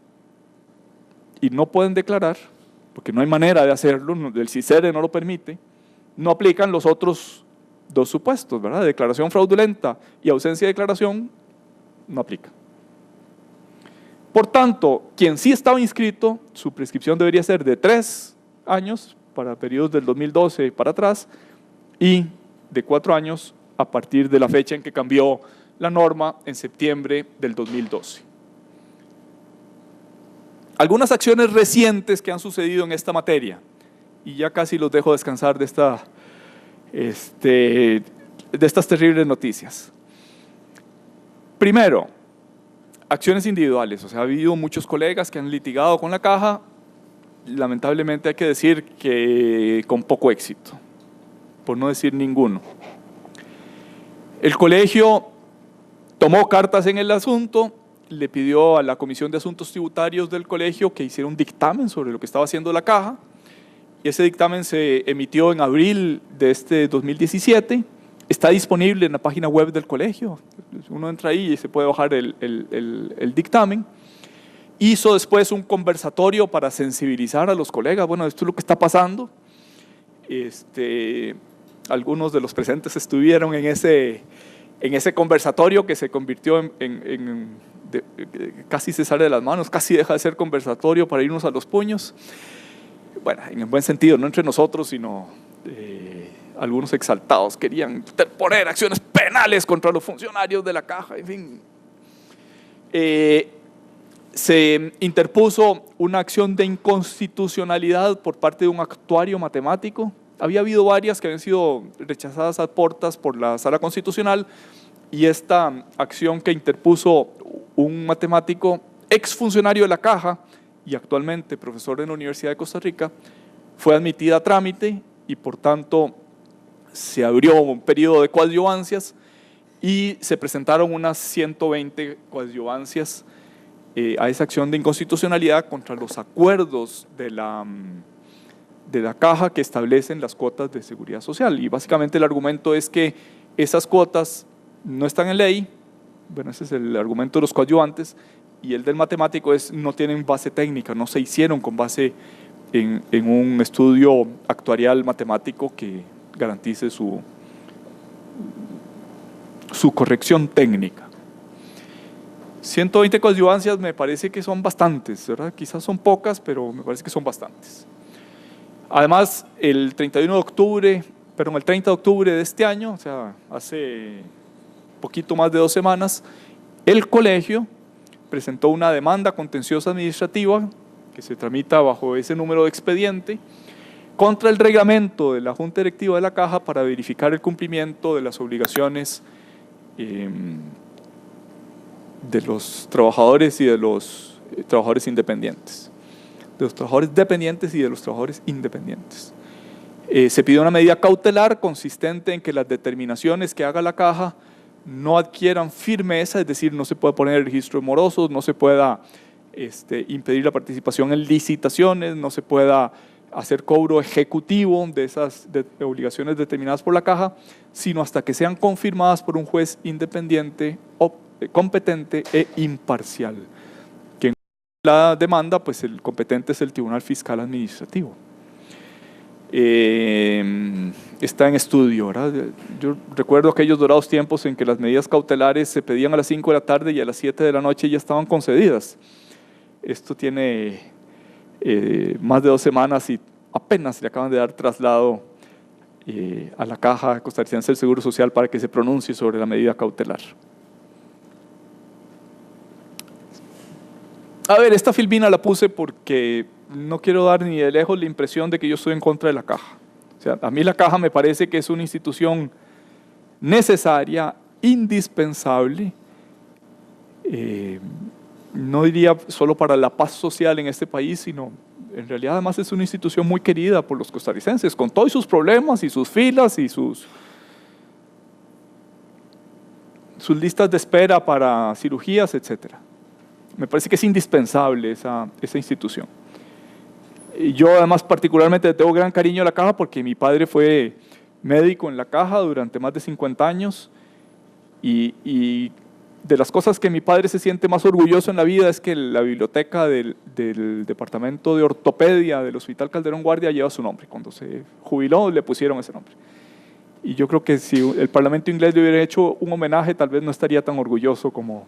y no pueden declarar, porque no hay manera de hacerlo, el CICERE no lo permite, no aplican los otros 2 supuestos, ¿verdad? Declaración fraudulenta y ausencia de declaración no aplica. Por tanto, quien sí estaba inscrito, su prescripción debería ser de 3 años para periodos del 2012 para atrás y de 4 años a partir de la fecha en que cambió la norma en septiembre del 2012. Algunas acciones recientes que han sucedido en esta materia, y ya casi los dejo descansar de estas terribles noticias. Primero, acciones individuales, o sea, ha habido muchos colegas que han litigado con la Caja, lamentablemente hay que decir que con poco éxito, por no decir ninguno. El colegio tomó cartas en el asunto, le pidió a la Comisión de Asuntos Tributarios del colegio que hiciera un dictamen sobre lo que estaba haciendo la Caja, y ese dictamen se emitió en abril de este 2017, está disponible en la página web del colegio, uno entra ahí y se puede bajar el dictamen. Hizo después un conversatorio para sensibilizar a los colegas, bueno, esto es lo que está pasando. Algunos de los presentes estuvieron en ese conversatorio que se convirtió casi se sale de las manos, casi deja de ser conversatorio para irnos a los puños. Bueno, en el buen sentido, no entre nosotros, sino algunos exaltados querían interponer acciones penales contra los funcionarios de la Caja, en fin. Se interpuso una acción de inconstitucionalidad por parte de un actuario matemático. Había habido varias que habían sido rechazadas a portas por la Sala Constitucional y esta acción que interpuso un matemático exfuncionario de la Caja y actualmente profesor en la Universidad de Costa Rica fue admitida a trámite y por tanto se abrió un periodo de coadyuvancias y se presentaron unas 120 coadyuvancias a esa acción de inconstitucionalidad contra los acuerdos de la caja que establecen las cuotas de seguridad social. Y básicamente el argumento es que esas cuotas no están en ley. Bueno, ese es el argumento de los coadyuvantes, y el del matemático es no tienen base técnica, no se hicieron con base en un estudio actuarial matemático que garantice su corrección técnica. 120 coadyuvancias me parece que son bastantes, ¿verdad? Quizás son pocas, pero me parece que son bastantes. Además, el 30 de octubre de este año, o sea, hace poquito más de 2 semanas, el colegio presentó una demanda contenciosa administrativa que se tramita bajo ese número de expediente contra el reglamento de la Junta Directiva de la Caja para verificar el cumplimiento de las obligaciones de los trabajadores y de los trabajadores independientes, de los trabajadores dependientes y de los trabajadores independientes. Se pide una medida cautelar consistente en que las determinaciones que haga la Caja no adquieran firmeza, es decir, no se puede poner el registro de morosos, no se pueda impedir la participación en licitaciones, no se pueda hacer cobro ejecutivo de esas obligaciones determinadas por la Caja, sino hasta que sean confirmadas por un juez independiente, competente e imparcial. Que en la demanda, pues el competente es el Tribunal Fiscal Administrativo. Está en estudio, ¿verdad? Yo recuerdo aquellos dorados tiempos en que las medidas cautelares se pedían a las 5 de la tarde y a las 7 de la noche ya estaban concedidas. Esto tiene más de 2 semanas y apenas le acaban de dar traslado a la Caja Costarricense del Seguro Social para que se pronuncie sobre la medida cautelar. A ver, esta filmina la puse porque no quiero dar ni de lejos la impresión de que yo estoy en contra de la Caja. O sea, a mí la Caja me parece que es una institución necesaria, indispensable, no diría solo para la paz social en este país, sino en realidad además es una institución muy querida por los costarricenses, con todos sus problemas y sus filas y sus listas de espera para cirugías, etc. Me parece que es indispensable esa institución. Y yo además particularmente le tengo gran cariño a la Caja porque mi padre fue médico en la Caja durante más de 50 años y de las cosas que mi padre se siente más orgulloso en la vida es que la biblioteca del departamento de ortopedia del Hospital Calderón Guardia lleva su nombre. Cuando se jubiló le pusieron ese nombre. Y yo creo que si el Parlamento inglés le hubiera hecho un homenaje, tal vez no estaría tan orgulloso como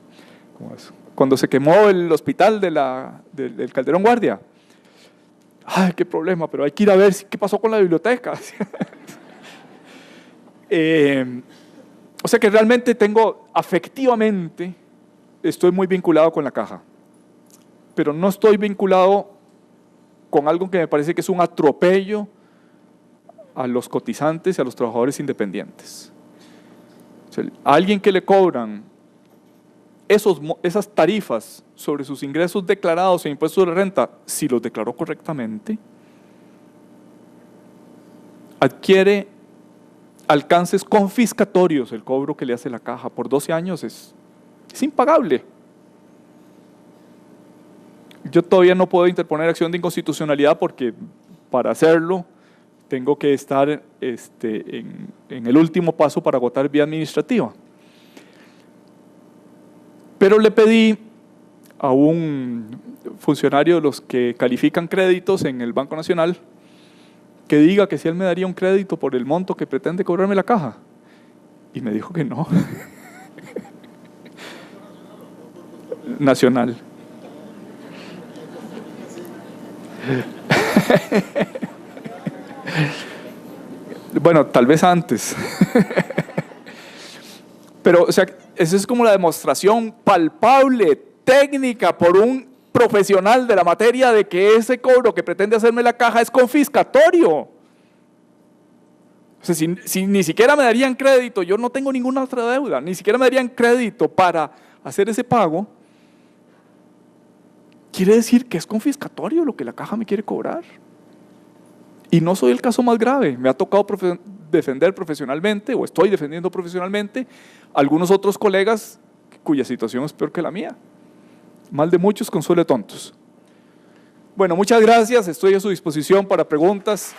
eso. Cuando se quemó el hospital del Calderón Guardia, ¡ay, qué problema! Pero hay que ir a ver qué pasó con la biblioteca. O sea que realmente afectivamente, estoy muy vinculado con la Caja, pero no estoy vinculado con algo que me parece que es un atropello a los cotizantes y a los trabajadores independientes. O sea, a alguien que le cobran esas tarifas sobre sus ingresos declarados en impuestos de renta, si los declaró correctamente, adquiere alcances confiscatorios el cobro que le hace la Caja por 12 años, es impagable. Yo todavía no puedo interponer acción de inconstitucionalidad porque para hacerlo tengo que estar en el último paso para agotar vía administrativa. Pero le pedí a un funcionario de los que califican créditos en el Banco Nacional que diga que si él me daría un crédito por el monto que pretende cobrarme la Caja. Y me dijo que no. Nacional. Bueno, tal vez antes. Pero, o sea, esa es como la demostración palpable, técnica, por un profesional de la materia de que ese cobro que pretende hacerme la Caja es confiscatorio. O sea, si ni siquiera me darían crédito, yo no tengo ninguna otra deuda, ni siquiera me darían crédito para hacer ese pago, quiere decir que es confiscatorio lo que la Caja me quiere cobrar. Y no soy el caso más grave, me ha tocado defender profesionalmente, o estoy defendiendo profesionalmente, algunos otros colegas cuya situación es peor que la mía. Mal de muchos, consuelo de tontos. Bueno, muchas gracias. Estoy a su disposición para preguntas.